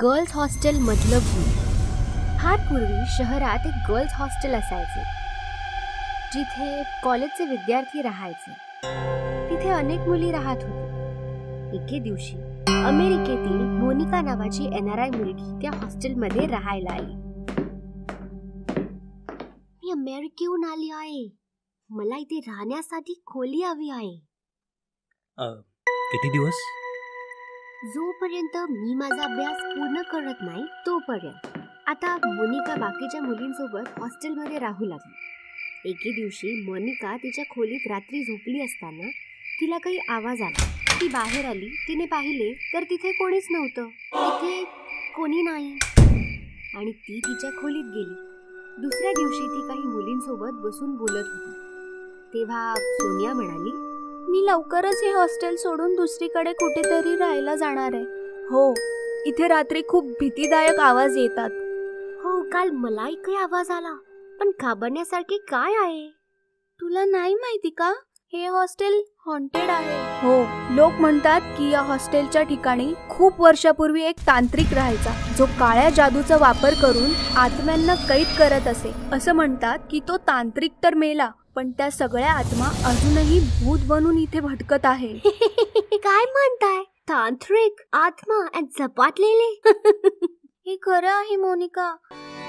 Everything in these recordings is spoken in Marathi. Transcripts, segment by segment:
गर्ल्स हॉस्टेल मधलं भूत. फार पूर्वी शहरात एक गर्ल्स हॉस्टेल असायचे, जिथे कॉलेजचे विद्यार्थी राहायचे. तिथे अनेक मुली राहत होत्या. एके दिवशी अमेरिकेतील मोनिका नावाची NRI मुलगी त्या हॉस्टेलमध्ये राहायला आली. मी अमेरिकेहून आली आहे, मला इथे राहण्यासाठी खोली हवी आहे. किती दिवस? जोपर्यंत मी माझा अभ्यास पूर्ण करत नाही तोपर्यंत. आता मोनिका बाकीच्या मुलींसोबत हॉस्टेलमध्ये राहू लागली. एके दिवशी मोनिका तिच्या खोलीत रात्री झोपली असताना तिला काही आवाज आला. ती बाहेर आली. तिने पाहिले तर तिथे कोणीच नव्हतं. तिथे कोणी नाही आणि ती तिच्या खोलीत गेली. दुसऱ्या दिवशी ती काही मुलींसोबत बसून बोलत होती. तेव्हा सोनिया म्हणाली, मी लवकरच हे हॉस्टेल सोडून दुसरीकडे कुठेतरी राहायला जाणार आहे. हो, इथे रात्री खूप भीतीदायक आवाज येतात. हो, काल मलाही काही आवाज आला, पण घाबरण्यासारखे काय आहे? तुला नाही माहिती का, हे हॉस्टेल हॉन्टेड आहे. हो, लोक म्हणतात की या हॉस्टेलच्या ठिकाणी खूप वर्षापूर्वी एक तांत्रिक राहायचा, जो काळ्या जादूचा वापर करून आत्म्यांना कैद करत असे. असं म्हणतात की तो तांत्रिक तर मेला, पण त्या सगळ्या आत्मा अजूनही भूत बनून इथे भटकत आहे. काय म्हणताय? तांत्रिक आत्मा आणि झपाटलेले? हे खरं आहे मोनिका.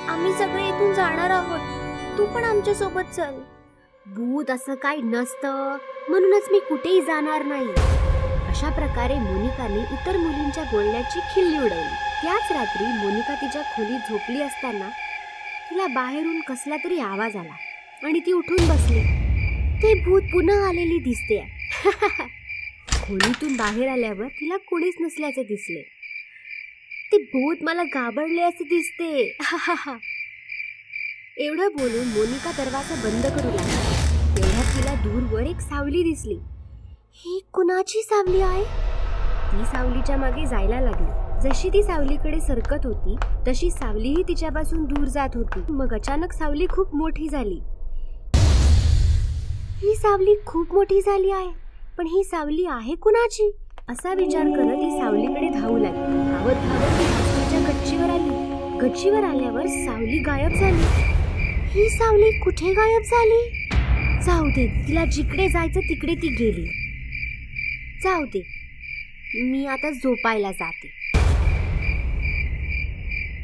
आम्ही सगळे इथून जाणार आहोत, तू पण आमच्या सोबत चल. भूत असं काही नसतं, म्हणूनच मी कुठेही जाणार नाही. अशा प्रकारे मोनिकाने इतर मुलींच्या बोलण्याची खिल्ली उडवली. त्याच रात्री मोनिका तिच्या खोलीत झोपली असताना तिला बाहेरून कसला तरी आवाज आला आणि ती उठून बसली. ते भूत पुन्हा आलेली दिसते. खोलीतून बाहेर आल्यावर तिला कोणीच नसल्याचे दिसले. ते भूत मला घाबरले असे दिसते. एवढं बोलून मोनिका दरवाजा बंद करू लागली. तेवढ्यात तिला दूरवर एक सावली दिसली. ही कुणाची सावली आहे? ती सावलीच्या मागे जायला लागली. जशी ती सावलीकडे सरकत होती तशी सावलीही तिच्यापासून दूर जात होती. मग अचानक सावली खूप मोठी झाली. ही सावली खूप मोठी झाली आहे, पण ही सावली आहे कुणाची? असा विचार करत ती सावलीकडे धावू लागली. धावत धावत ती हॉस्टेलच्या गच्चीवर आली. गच्चीवर आल्यावर सावली गायब झाली. ही सावली कुठे गायब झाली? जाऊ दे, तिला जिकडे जायचं तिकडे ती गेली. जाऊ दे, मी आता झोपायला जाते.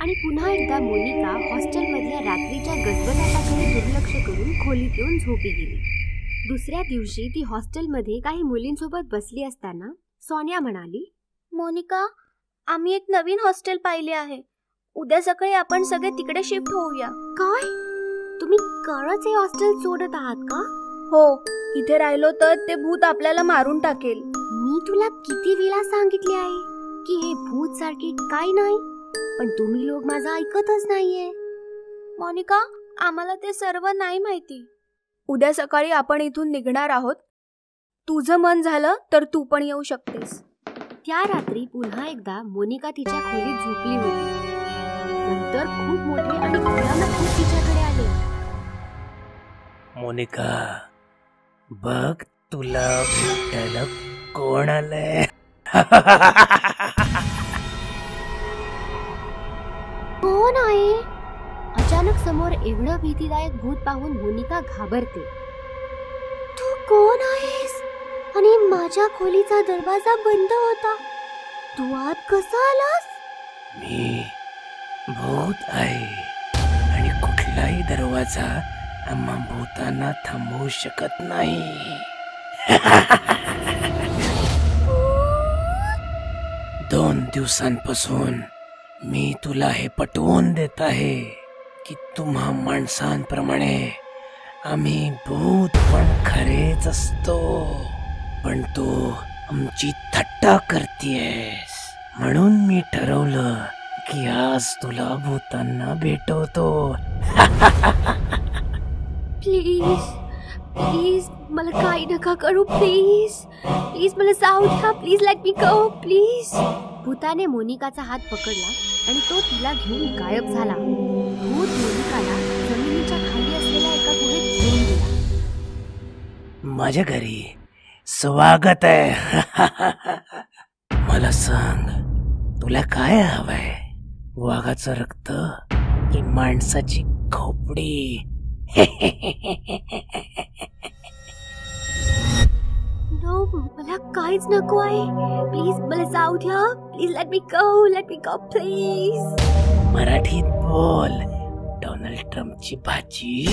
आणि पुन्हा एकदा मोनिका हॉस्टेलमधल्या रात्रीच्या गजबजाटाकडे दुर्लक्ष करून खोलीत येऊन झोपी गेली. दुसऱ्या दिवशी ती हॉस्टेलमध्ये काही मुलींसोबत बसली असताना सोनिया म्हणाली, मोनिका, आम्ही एक नवीन हॉस्टेल पाहिले आहे. उद्या सकाळी आपण सगळे तिकडे शिफ्ट होऊया. काय? तुम्ही खरंच हे हॉस्टेल सोडत आहात का? हो, इथे राहिलो तर ते भूत आपल्याला मारून टाकेल. मी तुला किती वेळा सांगितले आहे की हे भूत सारखे काय नाही, पण तुम्ही लोक माझं ऐकतच नाहीये. मोनिका, आम्हाला ते सर्व नाही माहिती. उद्या सकाळी आपण इथून निघणार आहोत. तुझं मन झालं तर तू पण येऊ शकतेस. त्या रात्री पुन्हा एकदा मोनिका तिच्या खोलीत झोपली होती. नंतर खूप मोठे आणि भयानक भूत तिच्याकडे आले. मोनिका, बघ, तुला भेटायला कोण आलंय? कोण आहे? अचानक समोर एवढं भीतीदायक भूत पाहून मोनिका घाबरते. तू कोण आहेस? आणि माझ्या खोलीचा दरवाजा बंद होता, तू आत कसा आलास? मी भूत आहे आणि कुठलाही दरवाजा आम्हा भूतांना थांबवू शकत नाही. 2 दिवसांपासून मी तुला हे पटवून देत आहे की तुम्हा माणसांप्रमाणे आम्ही भूत पण खरेच असतो, पण तू आमची थट्टा करतेयस. म्हणून मी ठरवलं की आज तुला भूतांना भेटवतो. प्लीज प्लीज मला काही नका करू. प्लीज प्लीज मला जाऊ द्या. Please let me go please. भूताने मोनिकाचा हात पकडला आणि तो तिला घेऊन गायब झाला. भूत मोनिकाला जमिनीच्या खाली असलेल्या एका गुहेत घेऊन गेला. माझ्या घरी स्वागत आहे. मला सांग, तुला काय हवंय? वाघाचं रक्त की माणसाची खोपडी? नो, मला काहीच नको आहे. प्लीज मला जाऊ द्या. Please let me go please. मराठीत बोल. डोनाल्ड ट्रम्पची भाजी.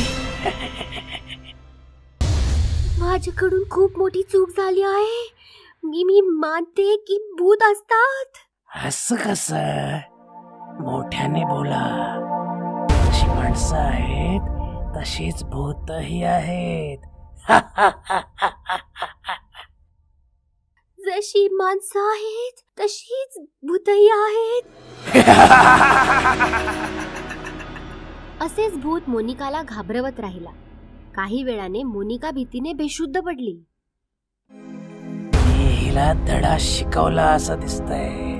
माझ्याकडून खूप मोठी चूक झाली आहे. मी मानते की भूत असतात. असं कसं? मोठ्याने बोला. जशी माणसं आहेत तशीच भूतही आहेत. जशी माणसं आहेत तशीच भूतही आहेत. असेच भूत मोनिकाला घाबरवत राहिला. काही वेळाने मोनिका भीतीने बेशुद्ध पडली. मी हिला धडा शिकवला असं दिसतंय.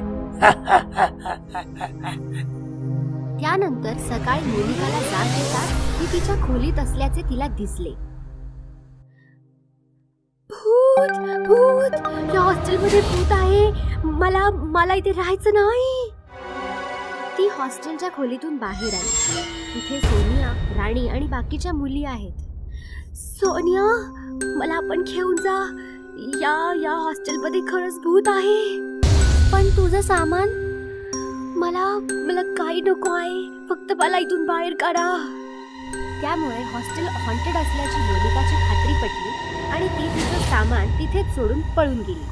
त्यानंतर सकाळी मोनिकाला जाग येताच ती तिच्या खोलीत असल्याचे तिला दिसले. भूत भूत, या हॉस्टेलमध्ये भूत आहे. मला इथे राहायचं नाही. ती हॉस्टेलच्या खोलीतून बाहेर आली. तिथे सोनिया, राणी आणि बाकीच्या मुली आहेत. सोनिया, मला पण घेऊन जा. या हॉस्टेलमध्ये खरंच भूत आहे. पण तुझं सामान? मला काही नको आहे. फक्त मला इथून बाहेर काढा. त्यामुळे हॉस्टेल हॉन्टेड असल्याची मोनिकाची खात्री पटली आणि ती तिचं सामान तिथेच सोडून पळून गेली.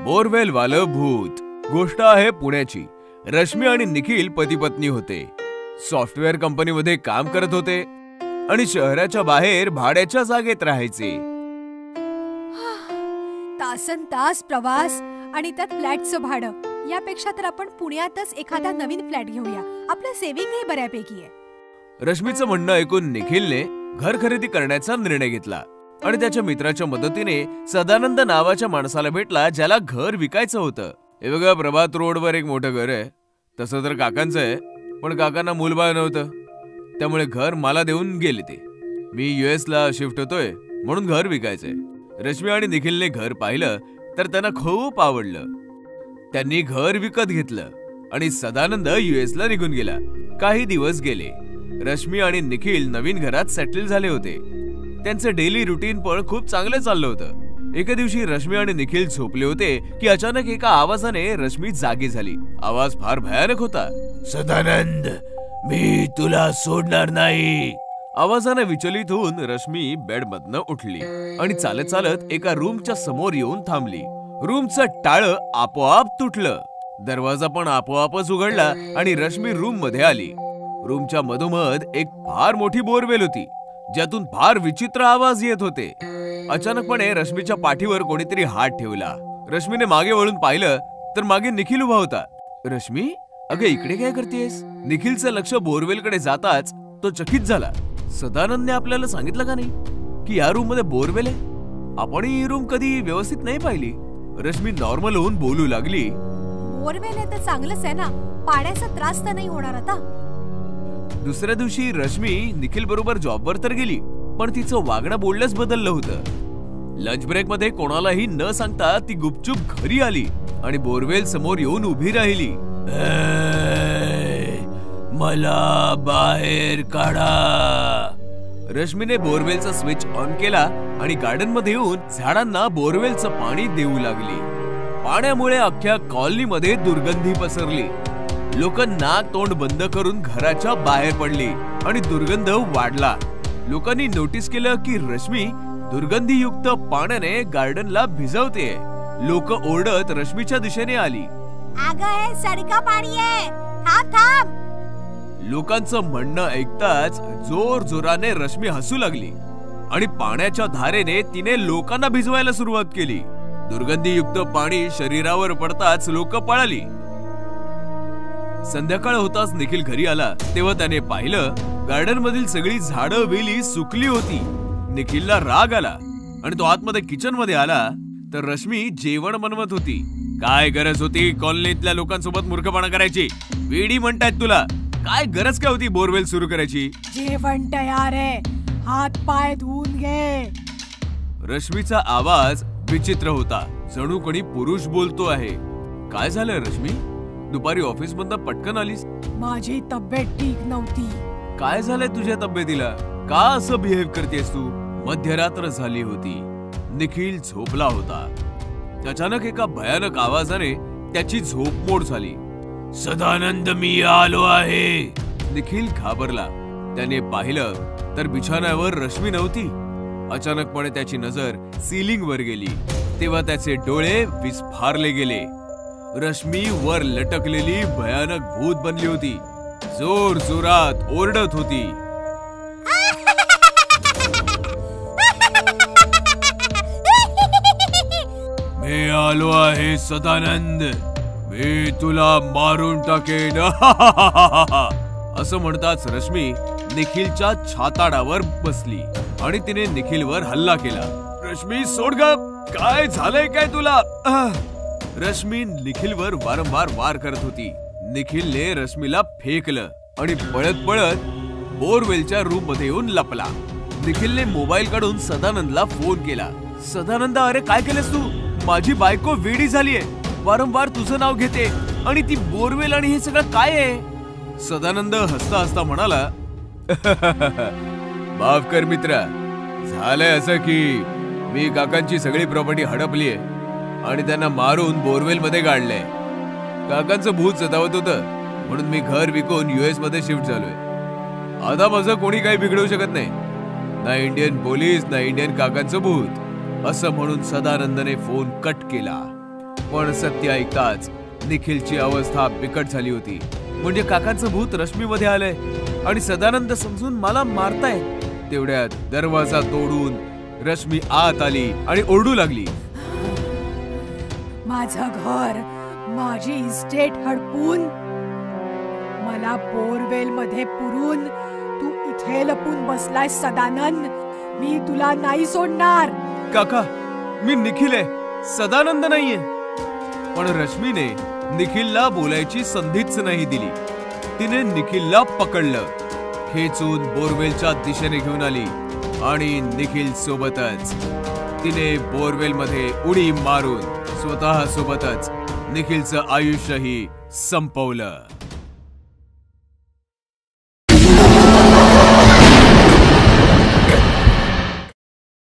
बोरवेल वालं भूत. गोष्ट आहे पुण्याची. रश्मी आणि निखिल पती पत्नी होते. सॉफ्टवेअर कंपनीमध्ये काम करत होते आणि शहराच्या बाहेर भाड्याच्या जागेत राहायचे. तासन तास प्रवास आणि त्यात फ्लॅटचं भाडं. यापेक्षा तर आपण पुण्यातच एखादा नवीन फ्लॅट घेऊया. आपलं सेव्हिंगही बऱ्यापैकी आहे. रश्मीचं म्हणणं ऐकून निखिलने घर खरेदी करण्याचा निर्णय घेतला आणि त्याच्या मित्राच्या मदतीने सदानंद नावाच्या माणसाला भेटला ज्याला घर विकायचं होतं. हे बघा, प्रभात रोडवर एक मोठं घर आहे. तसं तर काकांचं आहे, पण काकांना मूलबाळ नव्हतं, त्यामुळे घर मला देऊन गेले ते. मी US ला शिफ्ट होतोय म्हणून घर विकायचंय. रश्मी आणि निखिलने घर पाहिलं तर त्यांना खूप आवडलं. त्यांनी घर विकत घेतलं आणि सदानंद US ला निघून गेला. काही दिवस गेले. रश्मी आणि निखिल नवीन घरात सेटल झाले होते. त्यांचं डेली रुटीन पण खूप चांगलं चाललं होतं. एके दिवशी रश्मी आणि निखिल झोपले होते की अचानक एका आवाजाने रश्मी जागी झाली. आवाज फार भयानक होता. सदानंद, मी तुला सोडणार नाही. आवाजाने विचलित होऊन रश्मी बेडमधनं उठली आणि चालत चालत एका रूमच्या समोर येऊन थांबली. रूमचं टाळं आपोआप तुटलं. दरवाजा पण आपोआपच उघडला आणि रश्मी रूम मध्ये आली. रूमच्या मधोमध एक फार मोठी बोरवेल होती ज्यातून फार विचित्र आवाज येत होते. अचानकपणे रश्मीच्या पाठीवर कोणीतरी हात ठेवला. रश्मीने मागे वळून पाहिलं तर मागे निखिल उभा होता. रश्मी, अगं इकडे काय करतेस? निखिलचं लक्ष बोरवेलकडे जाताच तो चकित झाला. सदानंदने आपल्याला सांगितलं का नाही की या रूम मध्ये बोरवेल आहे? आपण ही रूम कधी व्यवस्थित नाही पाहिली. रश्मी नॉर्मल होऊन बोलू लागली. बोरवेल आहे तर चांगलंच आहे ना. पाण्याचा त्रास तर नाही होणार आता. दुसऱ्या दिवशी रश्मी निखिल बरोबर जॉबवर तर गेली, पण तिचं वागणं बोलणंच बदललं होतं. लंच ब्रेक मध्ये कोणालाही न सांगता ती गुपचूप घरी आली आणि बोरवेल समोर येऊन उभी राहिली. मला बाहेर काढा. रश्मीने बोरवेलचा स्विच ऑन केला आणि गार्डन मध्ये येऊन झाडांना बोरवेलचं पाणी देऊ लागली. पाण्यामुळे अख्ख्या कॉलनीमध्ये दुर्गंधी पसरली. लोक नाक तोंड बंद करून घराच्या बाहेर पडली आणि दुर्गंध वाढला. लोकांनी नोटीस केलं की रश्मी दुर्गंधीयुक्त पाण्याने गार्डनला भिजवते. लोक ओरडत रश्मीच्या दिशेने आली. अगं, हे सडका पाणी आहे, थांब थांब. लोकांचं म्हणणं ऐकताच जोर जोराने रश्मी हसू लागली आणि पाण्याच्या धारेने तिने लोकांना भिजवायला सुरुवात केली. दुर्गंधीयुक्त पाणी शरीरावर पडताच लोक पळाली. संध्याकाळ होताच निखिल घरी आला तेव्हा त्याने पाहिलं गार्डन मधील सगळी झाडं वेली सुकली होती. निखिलला राग आला आणि तो आतमध्ये किचन मध्ये आला तर रश्मी जेवण बनवत होती. काय गरज होती कॉलनीतल्या लोकांसोबत मूर्खपणा करायची? वेडी म्हणतायत तुला. काय गरज काय होती बोरवेल सुरू करायची? जेवण तयार आहे. हात पाय धुवून घे. रश्मीचा आवाज विचित्र होता, जणू कोणी पुरुष बोलतो आहे. काय झालं रश्मी? दुपारी ऑफिस मधनं पटकन आलीस? माझी तब्येत ठीक नव्हती. काय झालंय तुझ्या तब्येतीला? का असं बिहेव करतेस तू? मध्यरात्र झाली होती. निखिल झोपला होता. अचानक एका भयानक आवाजाने त्याची झोप मोड झाली. सदानंद, मी आलो आहे. निखिल घाबरला. त्याने पाहिलं तर बिछाण्यावर रश्मी नव्हती. अचानकपणे त्याची नजर सीलिंग वर गेली. तेव्हा त्याचे डोळे विस्फारले गेले. रश्मी वर लटकलेली भयानक भूत बनली होती. जोर जोरात ओरडत होती. मी आलो आहे सदानंद, मी तुला मारून टाकेन. असं म्हणताच रश्मी निखिलच्या छाताडावर बसली आणि तिने निखिलवर हल्ला केला. रश्मी सोड ग, काय झालंय काय तुला? रश्मी निखिलवर वारंवार वार करत होती. निखिलने रश्मीला फेकलं आणि पळत पळत बोरवेलच्या रूम मध्ये येऊन लपला. निखिलने मोबाईल काढून सदानंदला फोन केला. सदानंद, अरे काय केलंस तू? माझी बायको वेडी झालीये, वारंवार तुझं नाव घेते आणि ती बोरवेल आणि हे सगळं काय आहे? सदानंद हसता हसता म्हणाला, माफ कर मित्रा, झालंय असं की मी काकांची सगळी प्रॉपर्टी हडपलीये आणि त्यांना मारून बोरवेल मध्ये गाडलंय. काकांचं भूत सतावत होतं म्हणून मी घर विकून US मध्ये शिफ्ट झालोय. आता माझं कोणी काही बिघडवू शकत नाही, ना इंडियन पोलीस ना इंडियन काकांचं भूत. असं म्हणून सदानंदने फोन कट केला. पण सत्य ऐकताच निखिलची अवस्था बिकट झाली होती. म्हणजे काकांचं भूत रश्मीमध्ये आलंय आणि सदानंद समजून मला मारताय. तेवढ्यात दरवाजा तोडून रश्मी आत आली आणि ओरडू लागली, माझं घर, माझी इस्टेट हडपून, मला बोरवेल मध्ये पुरून तू इथे लपून बसलाय सदानंद. मी तुला नाही सोडणार. काका, मी निखिल आहे, सदानंद नाहीये. पण रश्मीने निखिलला बोलायची संधीच नाही दिली. तिने निखिलला पकडलं, खेचून बोरवेलच्या दिशेने घेऊन आली आणि निखिल सोबतच तिने बोरवेल मध्ये उडी मारून स्वतः सोबतच निखिलचं आयुष्यही संपवलं.